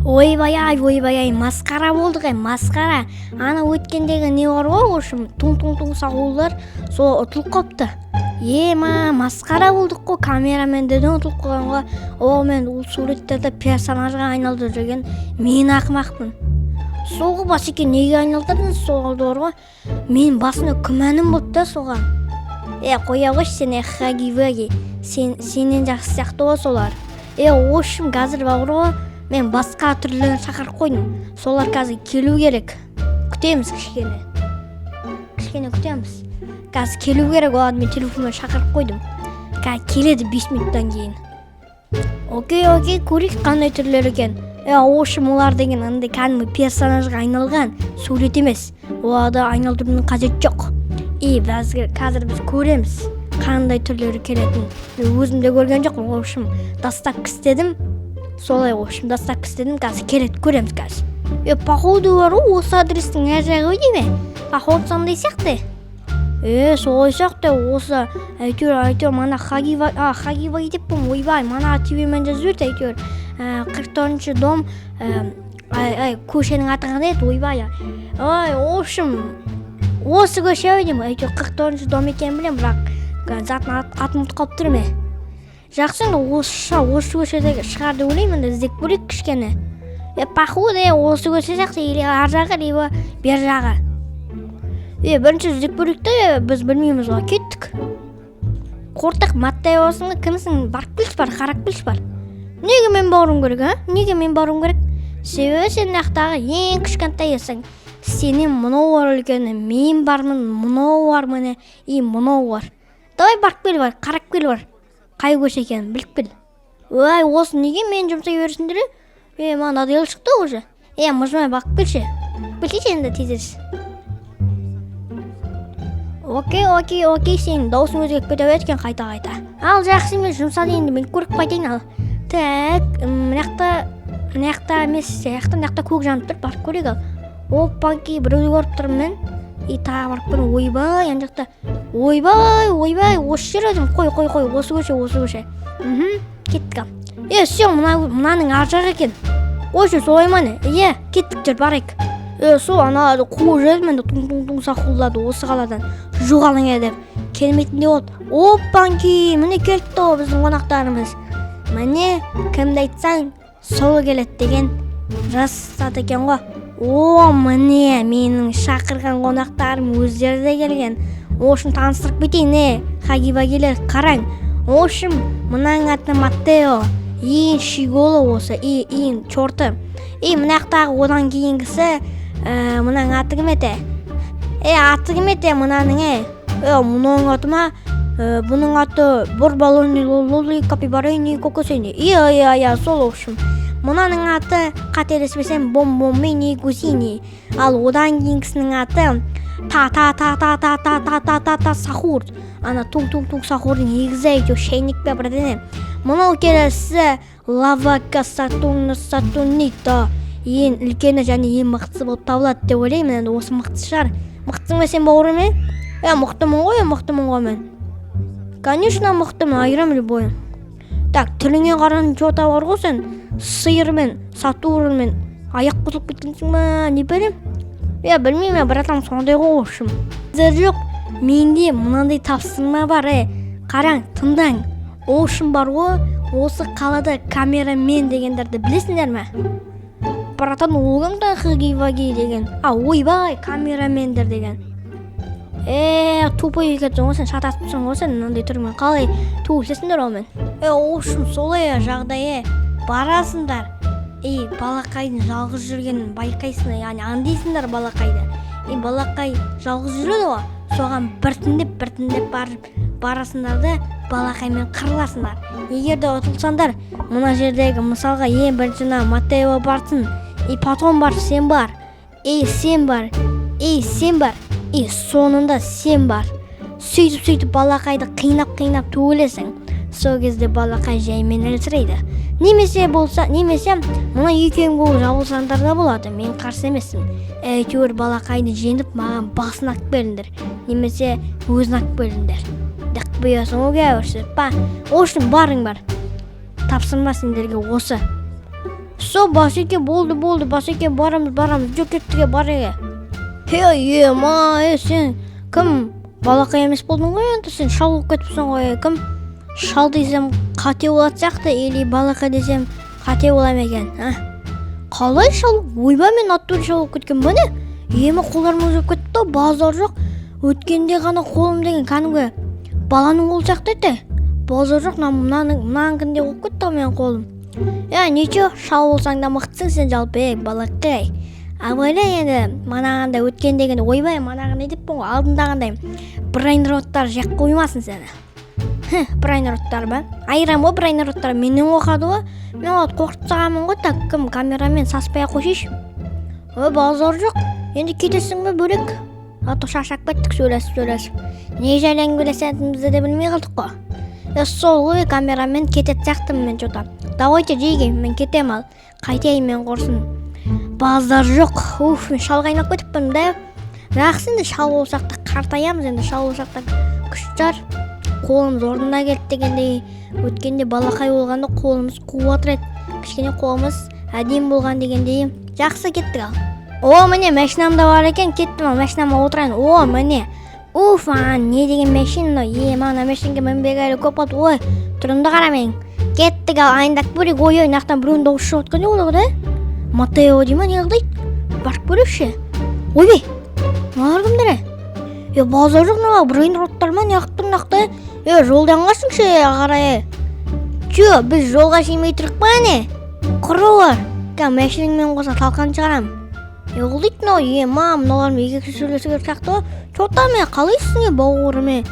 ойбай, масқара болдық масқара. Ана өткендегі не бар ғой, ошым туң сағулар, сол ұтылып қопты. Масқара болдық қой, камерамен деден ұтылып қойғанға. Мен ол суреттерді персонажға айналды жүрген мен ақымақпын. Соғы бас екен неге айналдырдың соғылды бар ғой. Мен басына күмәнім болды да соған. Қоя қойшы сен хаги-ваги. Сенен жақсы сияқты ғой солар. Ошым қазір бар ғой. Мен басқа түрлерін шақырып қойдым. Солар қазір келу керек. Күтеміз кішкене күтеміз. Қазір келу керек, оларды мен телефонмен шақырып қойдым. Қазір келеді 5 минуттан кейін. Окей, көрейік қандай түрлер екен. Ошым олар деген андай кәдімгі персонажға айналған сурет емес. Оларды айналдырудың қажет жоқ. Қазір біз көреміз қандай түрлері келетін. Өзім де көрген жоқпын. Ошым дастап істедім. Солай дастап істедім. Қазір келеді, көреміз қазір. Походу бар ғой, осы адрестің әр жағы ғой дейме. Походу сондай сияқты. Солай сияқты. Осы әйтеуір мана хаги-ваги деп бұм. Ойбай, мана тебе-мен жазып жіберді әйтеуір. 44-ші дом көшенің аты қандай еді, ойбай. Ошым осы көше өйдім. Әйтеуір 44-ші дом екен білем, бірақ затын атын ұмытып қалып тұр ме. Жақсы, осы көшедегі шығарды ойлаймын, іздеп көрейік кішкене. Походу осы көше сияқты, или ар жағы, или бер жағы. Бірінші іздеп көрейік те, біз білмейміз ғой, кеттік. Қортық маттай осыңды кімсің, барып келші бар, қарап келші бар. Неге мен баруым керек, Себебі сен ақтағы ең кішкентай есің. Сенен мұнау бар үлкені, мен бармын, мұнау бар міне, мұнау бар. Давай барып кел бар, қарап кел бар. Қай көше екенін біліп кел. Осы неге мен жұмсай берсіңдер? Маған адел шықты уже. Мұжмай бақып келші. Білші енді тезірсі. Окей, сен даусың өзгеріп кетіп еткен қайта. Ал жақсы мен жұмсады енді, мен көріп қайтайын ал. Мынақта емес, мынақта көк жанып тұр, барып көрек ал. Опанки, біреуді көріп тұрмын мен. Тағы барып көріп, ойбай, ан жақта. Ойбай, осы жер өдім, қой, осы көше. Кеттік ал. Сен мынаның ар жағы екен. Ойшы, солай маны, кеттік жер барайық. Сол аналарды қуы жүрмін де тұң сақулады осы қаладан. Жоғалың едіп, келмейтінде болды. Опанки, міне келді о біздің қонақтарымыз. Міне, кімді айтсаң, сол келеді деген жасады екен ғой. Міне, менің шақырған қонақтарым өздері де келген. Ошым таныстырып кетейін, хаги-вагилер, қараң. Ошым, мұнаң аты Маттео, ең шиголы осы, ең чорты. Мынақтағы одан кейінгісі, мұнаң аты кім еті? Аты кім еті мұнаның? Мұнаң аты ма? Бұның аты бір балоны лолы капибарайны кокосыны. Сол ошым. Мұнаның аты қателеспесем бом-боммени гусини. Ал одан кейінгісінің аты та сахур. Ана туң сахурдың егізі әйтеу шайник бе бірдене. Мұнау келесі лавака сатунита. Ең үлкені және ең мықтысы болып табылады деп ойлаймын. Енді осы мықтысы шығар. Мықтысың ба сен бауырым мен? Мықтымын ғой мен. Конечно, мықтымын, айырам любойым. Так, түріңе қаран жота бар ғой сен. Сиырмен, сатурнмен аяқ бұзылып кеткенсің ба, не білем? Білмеймін, братан сондай ғой ошым. Жоқ, менде мынандай тапсырма бар, қараң, тыңдаң. Ошым бар ғой, осы қалада камерамен дегендерді білесіңдер ме? Братан, оғымда хаги-ваги деген. Ойбай, камерамендер деген. Тупой екетсің ғой сен, шатасыпсың ғой сен, мынандай түрмен қалай туылсесіңдер олмен. Ошым солай жағдай, барасыңдар. Балақайдың жалғыз жүргенін байқайсың, яғни андайсыңдар балақайды. Балақай жалғыз жүреді ғой, соған біртіндеп барасыңдарды балақаймен қырыласыңдар. Егер де ұтылсаңдар, мына жердегі мысалға біріншіна Маттео барсын, потом бар, сен бар, сен бар, сонында сен бар. Сөйтіп балақайды қинап төгілесің. Сол кезде балақай жаймен әлсірейді. Немесе мына екеуің болып жабылсаңдар да болады, мен қарсы емеспін. Әйтеуір балақайды жеңіп маған басын ақ беріңдер, немесе өзін ақ беріңдер. Дық бұясың оға өрсіп, ошын барың бар. Тапсырма сендерге осы. Все, Басеке, болды, Басеке, барамыз, жоқ кеттіге бареге. Ема, сен кім? Балақай емес болдың ғой, енді сен шал болып кетіпсің ғой, кім? Шал десем қате болады сияқты, или балақай десем қате болам екен, Қалай шал? Ойбай, мен аттури шал болып кеткен бәне? Ема қоларым өзіп кетті, базар жоқ. Өткенде ғана қолым деген кәнігі баланың қол сияқты еді. Базар жоқ, мынаның кінде болып кетті мен қолым. Нече, шал болсаң да мықтысың сен жалпы, балақай. Абайла енді манағанда өткен дегенде ойбай манағында деп бұл алдындағандай брайнероттар жек қоймасын сені. Брайнероттар ба? Айрам ғой брайнероттар менен оқады ғой. Мен оларды қорқытып сағамын ғой, так кім камерамен саспай қойшиш. Базар жоқ. Енді кетесің бе бөлек? Аты шашақ кеттік сөйлесіп. Не жайлы әңгімелесетінімізді де білмей қалдық қой. Сол ғой камерамен кетет сияқтымын мен жота. Давайте жейге, мен кетем ал. Қайтайын мен қорсын. Базар жоқ. Мен шалға айналып кетіппін да. Рақсы енді шал болсақ та қартаямыз, енді шал болсақ та күш жар. Қолымыз орнына келді дегендей. Өткенде балақай болғанда қолымыз қуат рет. Кішкене қолымыз әдем болған дегендей. Жақсы кеттік ал. Міне машинамда бар екен, кеттім, машинама отырайын. Міне. Не деген машина? Мана машинге мінбегайлі көп алды. Тұрымды қарамайын. Кеттік ал, айындақ бөлек. Нақтан біреуін дауышы отқан жоқ да? Матео дейма не қылдайды? Барып көріпші. Ойбай, мағар кімдері? Базар жоқ наға, брайнероттар ма не ақтыр нақты? Жолдан қасыңшы ағарай. Біз жолға шеймей тұрық па не? Құрылар. Мәшініңмен қоса талқан шығарам. Қылдайды нау, мыналарым егексіз сөйлесі көр сияқты. Чота мен қалайсың бауырыме?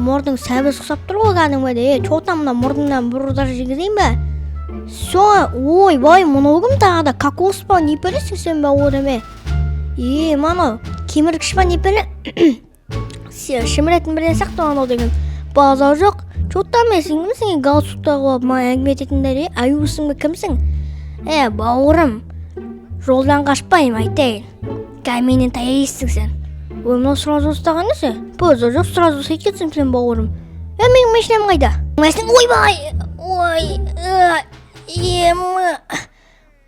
Мұрдың сәбіз құсап тұр ғой кәдімгі. Чота мына мұрдыңнан бұрыдар жегізейін бе? Ойбай, мұнау кім тағы да кокос па не пелесің сен бауырыме? Мана кеміргіш па не пеле? Шымыретін бірден сақты анау деген. Базар жоқ. Чота мен сен кімсің? Галстукта қойып әңгіме ететіндер, аюсың ба кімсің? Бауырым, жолдан қашпайым айтайын. Менен таяйсың сен. Мынау сразу ұстаған несі? Базар жоқ, сразу сәйкетсің сен бауырым. Менің машинам қайда?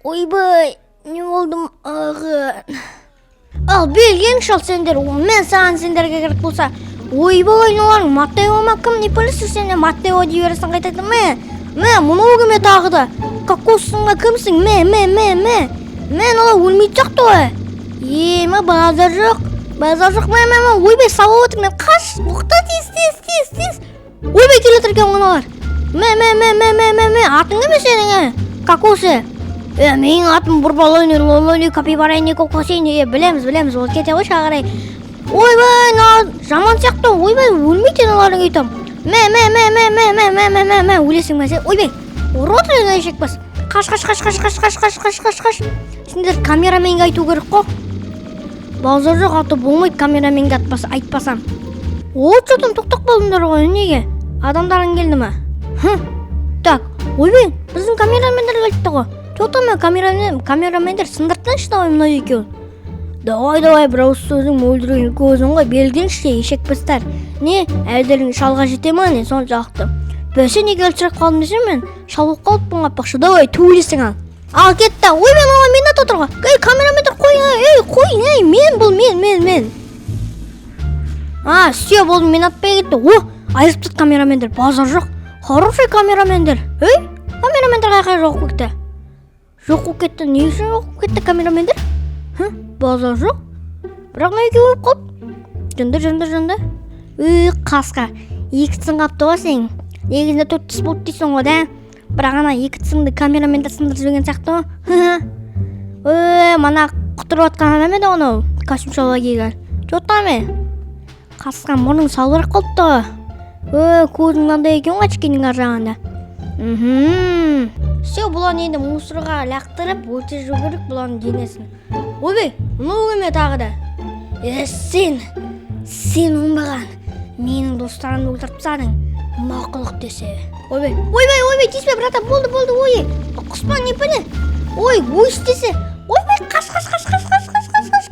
Ойбай, не болдым ағын. Ал белген шал сендер, мен саған сендерге керек болса. Ойбай, ноларың, Матео ма кім не пөлісі сендер? Матео дей бересің қайтады мұнау кіме тағы да. Кокоссыңға кімсің? Мен ола өлмейді жақты ғой. Базар жоқ, ойбай, сауа отыр, мен қаш, ұқта тез. Ойбай, келетірген мұналар. Атың кім сенің? Кокосы? Менің атым бұрбалойны, лолойны, капибарайны, кокосейны. Білеміз, ол кете ғой шағарай. Ойбай, жаман сияқты, ойбай, өлмейді олардың өйтім. Өлесің мәсе. Ойбай, ұротыр еді айшек бас. Қаш. Сендер камераменге айту керек қо. Базар жоқ, аты болмайды камераменге айтпасам. Чотым тоқтық болдыңдар ғой, неге? Адамдарың келді ма? Так, ойбай, біздің камерамендер келді ғой. Чотым камерамендер сындырттан шыдау мұна екеуін. Давай, бірауыз сөзің мөлдірген көзің ғой, белгенші ешек бастар. Не, әлдерің шалға жете ма не, сон жақты. Бәсе неге өлтірек қалдым десем мен, шал болып қалыппын қаппақшы, давай, төйлесің ал. Ал кетті, ойбай, мама, мен ат отырға. Камерамендер қой, мен. Все болды, мен атпай кетті. Айырып тұт камерамендер, базар жоқ. Хороший камерамендер. Камерамендер қайқай жоқ кетті. Жоқ кетті, не үшін жоқ кетті камерамендер? Базар жоқ. Бірақ неге болып қалып? Жынды. Қасқа. Екі тісің қапты ғой сен. Негізінде 4 тіс болды дейсің ғой да. Бірақ ана екі тісіңді камерамендер сындырып жіберген сияқты ғой. Мана құтырып атқан адам еді оны костюм шалға киген. Жотта Қасқа мұрның салбырап қалыпты ғой. Көзің мынандай екен ғой кішкенің ар жағында. Все, бұлан енді мусорға лақтырып өте жүгіріп бұлан денесін. Ойбай, мұнау кеме тағы да. Сен оңбаған. Менің достарымды өлтіріп тастадың. Мақұлық десе. Ойбай, тиіспе, брата, болды, ой. Құспан не піне? Ой істесе. Ойбай, қаш.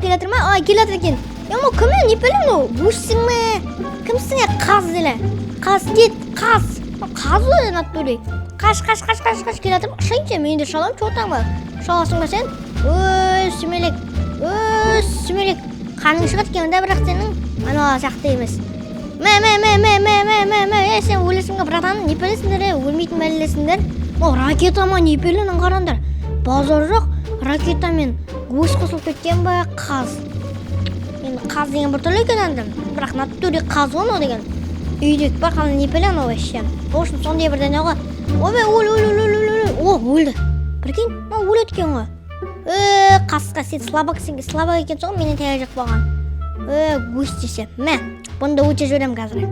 Келетір ма? Келетір екен. Мұ кімі, не піне мұ? Өшсің ме? Кімсің қаз делі? Қаз дед, қаз. қаз ғой натуре. Қаш келе жатырмын. Шайыншы мен де шаламын, чотаң ба. Шаласың ба сен? Сүмелек. Сүмелек. Қаның шығады екен да, бірақ сенің ана сияқты емес. Сен өлесің бе, братан? Не пелесіңдер, өлмейтін бәлелесіңдер. Ракетама не пеленің қарандар. Базар жоқ, ракетамен гусь қосылып кеткен ба, қаз. Енді қаз деген бір түрлі екен әндім. Бірақ натуре қаз оны деген. Үйдек бар, қаны не пелен о ішем. Оғышын сондай бірден оға. Өлді. Біркен, өледі екен ғой. Қасқа сен слабак екен соң менен тәйі жоқ болған. Гусь десем. Бұнда өте жөрем қазір.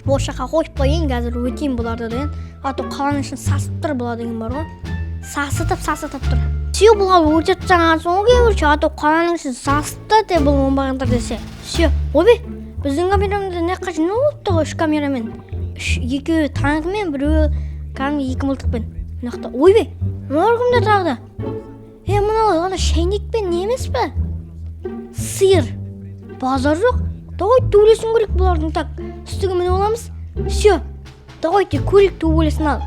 Бұл шақа қойып қойын қазір өтейін бұларды деген. Аты қаланың ішін сасып тұр бұлар деген бар ғой. Сасытып тұр. Сүйі бұлар өтеп жаңа соң кемірші. Аты қаланың ішін сасыпты де бұл оңбағындар десе. Сүйі, обе, біздің камерамызда не қажы не олыпты ғой үш камерамен. Екеуі танкымен, біреуі кәдімгі 2 мылтықпен. Ойбе, моргымда тағды. Мынау шайнекпен не емес пе? Сиыр. Базар жоқ. Давай төбелесін көрек бұлардың так. Үстігі міне оламыз. Все. Давайте көрек төбелесін ал.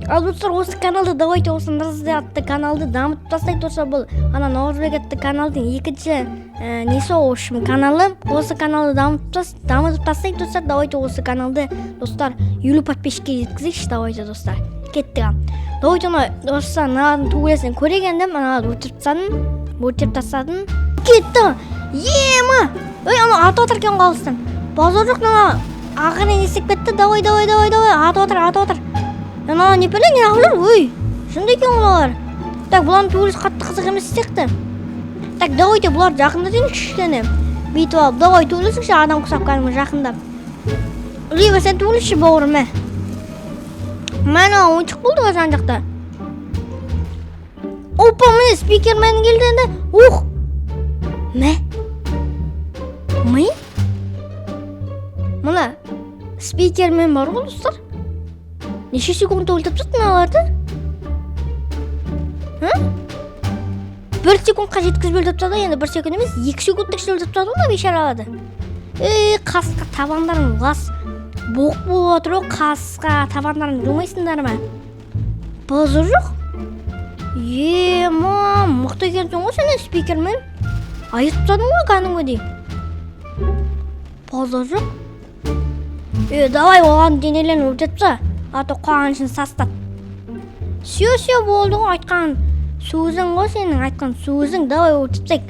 Ал достар, осы каналды давайте осы Нұрзды атты каналды дамытып тастайық достар. Бұл ана Наурызбек атты каналдың екінші несі оғышым каналы. Осы каналды дамытып тастайық достар. Давайте осы каналды достар 50 подписчикке жеткізейікші давайте достар. Кеттік. Давайте достар наладың төбелесін көрегендім. Аналарды өртеп тастадым. Кетті. Ема! Ана аты отыр кен қалыстан. Базар жоқ нана ағырын есек кетті. Давай. Аты отыр. Ана не пелен ағылыр? Шындай кен олар. Так, бұлан төбелес қатты қызық емес сияқты. Так, давайте бұлар жақында дейін кішкене. Бейтіп алып, давай төбелесіңші адам құсап кәдімі жақында. Лива, сен төбелесші бауырым, Мәна ойыншық болды ғой жан жақта. Опа, міне спикермен келді енді. Ми? Мұна спикермен бар ғой достар. Неше секунд өлтіп тұттың аларды? 1 секундқа жеткізіп өлтіп тұттады, енді 1 секунд емес, 2 секундтық ішінде өлтіп тұттады ғой бейшара алады. Қасқа табандарын лас боқ болып отыр ғой, қасқа табандарын жумайсыңдар ма? Базар жоқ? Мықты екенсің ғой сен спикермен. Айыртпадың ғой кәдімгідей. Базар жоқ? Давай оған денелерін өртетпе. Аты қуанышын састат. Сүйе болды ғой айтқан сөзің ғой сенің айтқан сөзің. Давай өртетсек.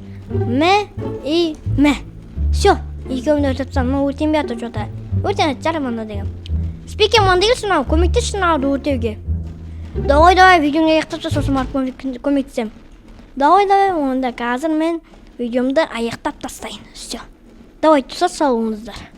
Сүйе. Екеуімді өртетсем. Өртен бе аты жота. Өртен жарым анда деген. Спикер мандайылсын ау. Көмектесшін ауды өртеуге. Давай, видеоңа аяқтапса сосын барып көмектесем. Давай, онда қазір мен видеомды аяқтап тастайын. Все. Давай, тұсат салуыңыздар.